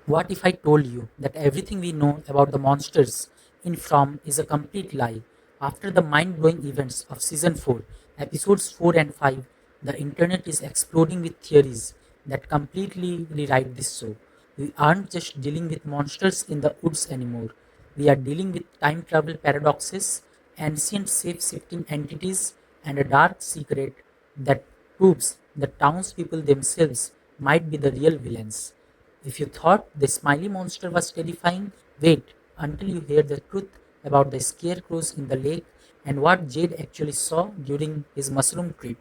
What if I told you that everything we know about the monsters in From is a complete lie? After the mind blowing events of season 4, episodes 4 and 5, the internet is exploding with theories that completely rewrite this show. We aren't just dealing with monsters in the woods anymore. We are dealing with time travel paradoxes, ancient shape shifting entities, and a dark secret that proves the townspeople themselves might be the real villains. If you thought the smiley monster was terrifying, wait until you hear the truth about the scarecrows in the lake and what Jade actually saw during his mushroom trip.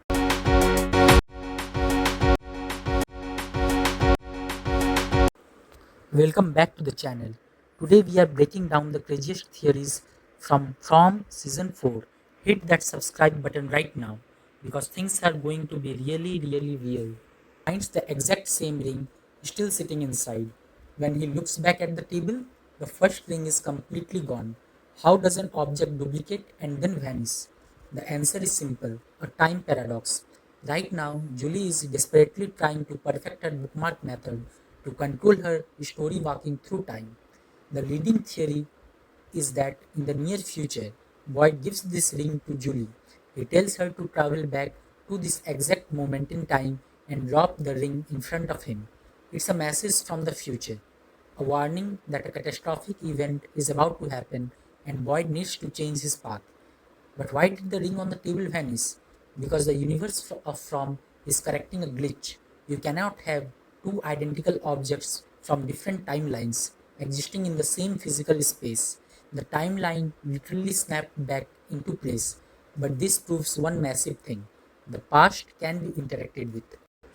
Welcome back to the channel. Today we are breaking down the craziest theories from season 4. Hit that subscribe button right now because things are going to be really weird. Finds the exact same ring still sitting inside. When he looks back at the table, the first ring is completely gone. How does an object duplicate and then vanish? The answer is simple, a time paradox. Right now, Julie is desperately trying to perfect her bookmark method to control her story walking through time. The leading theory is that in the near future, Boyd gives this ring to Julie. He tells her to travel back to this exact moment in time and drop the ring in front of him. It's a message from the future, a warning that a catastrophic event is about to happen and Boyd needs to change his path. But why did the ring on the table vanish? Because the universe of From is correcting a glitch. You cannot have two identical objects from different timelines existing in the same physical space. The timeline literally snapped back into place. But this proves one massive thing: the past can be interacted with.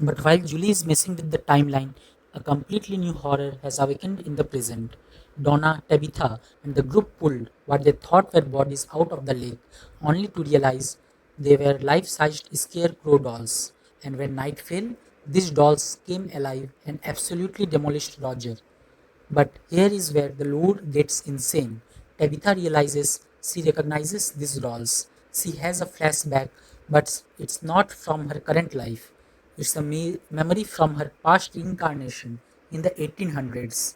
But while Julie is messing with the timeline, a completely new horror has awakened in the present. Donna, Tabitha, and the group pulled what they thought were bodies out of the lake, only to realize they were life sized scarecrow dolls. And when night fell, these dolls came alive and absolutely demolished Roger. But here is where the lore gets insane. Tabitha realizes she recognizes these dolls. She has a flashback, but it's not from her current life. It's a memory from her past incarnation in the 1800s.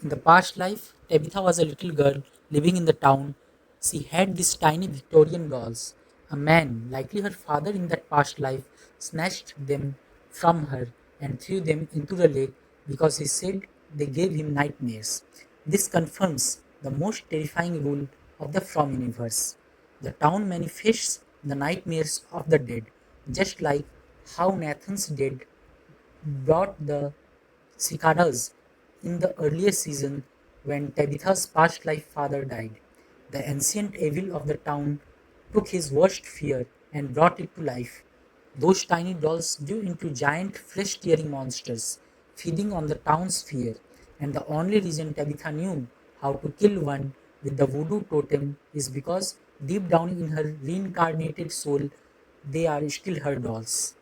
In the past life, Tabitha was a little girl living in the town. She had these tiny Victorian dolls. A man, likely her father in that past life, snatched them from her and threw them into the lake because he said they gave him nightmares. This confirms the most terrifying rule of the From universe. The town manifests the nightmares of the dead, just like how Nathan's dead brought the cicadas in the earlier season when Tabitha's past life father died. The ancient evil of the town took his worst fear and brought it to life. Those tiny dolls grew into giant flesh tearing monsters, feeding on the town's fear. And the only reason Tabitha knew how to kill one with the voodoo totem is because deep down in her reincarnated soul, they are still her dolls.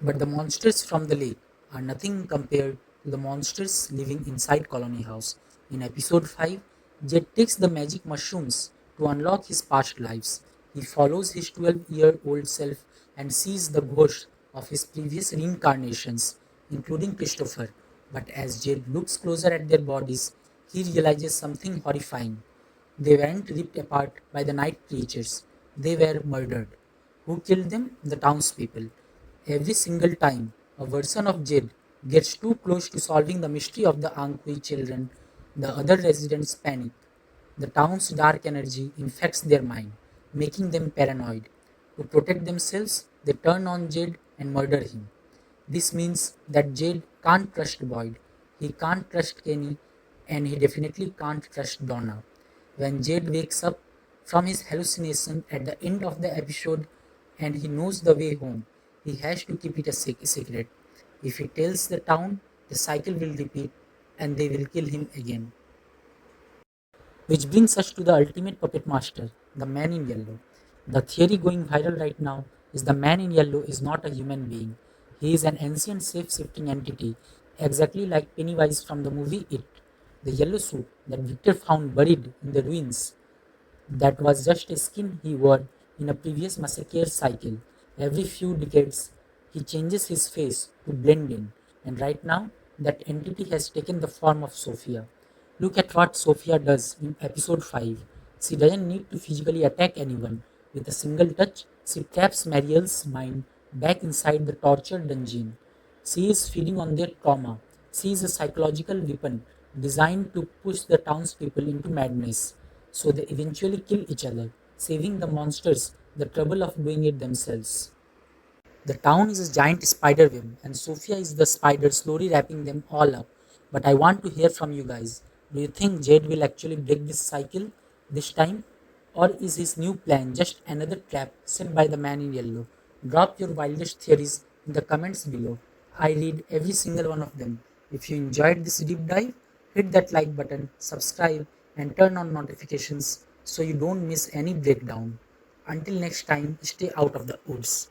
But the monsters from the lake are nothing compared to the monsters living inside Colony House. In episode 5, Jed takes the magic mushrooms to unlock his past lives. He follows his 12-year-old self and sees the ghosts of his previous reincarnations, including Christopher. But as Jed looks closer at their bodies, he realizes something horrifying. They weren't ripped apart by the night creatures, they were murdered. Who killed them? The townspeople. Every single time a version of Jed gets too close to solving the mystery of the Ankhui children, the other residents panic. The town's dark energy infects their mind, making them paranoid. To protect themselves, they turn on Jed and murder him. This means that Jade can't trust Boyd, he can't trust Kenny, and he definitely can't trust Donna. When Jade wakes up from his hallucination at the end of the episode and he knows the way home, he has to keep it a secret. If he tells the town, the cycle will repeat and they will kill him again. Which brings us to the ultimate puppet master, the man in yellow. The theory going viral right now is the man in yellow is not a human being. He is an ancient shape shifting entity, exactly like Pennywise from the movie It. The yellow suit that Victor found buried in the ruins, that was just a skin he wore in a previous massacre cycle. Every few decades, he changes his face to blend in, and right now, that entity has taken the form of Sophia. Look at what Sophia does in episode 5. She doesn't need to physically attack anyone. With a single touch, she traps Mariel's mind back inside the torture dungeon. She is feeding on their trauma. She is a psychological weapon designed to push the townspeople into madness, so they eventually kill each other, saving the monsters the trouble of doing it themselves. The town is a giant spider web, and Sophia is the spider slowly wrapping them all up. But I want to hear from you guys. Do you think Jade will actually break this cycle this time? Or is his new plan just another trap set by the man in yellow? Drop your wildest theories in the comments below. I read every single one of them. If you enjoyed this deep dive, hit that like button, subscribe, and turn on notifications so you don't miss any breakdown. Until next time, stay out of the woods.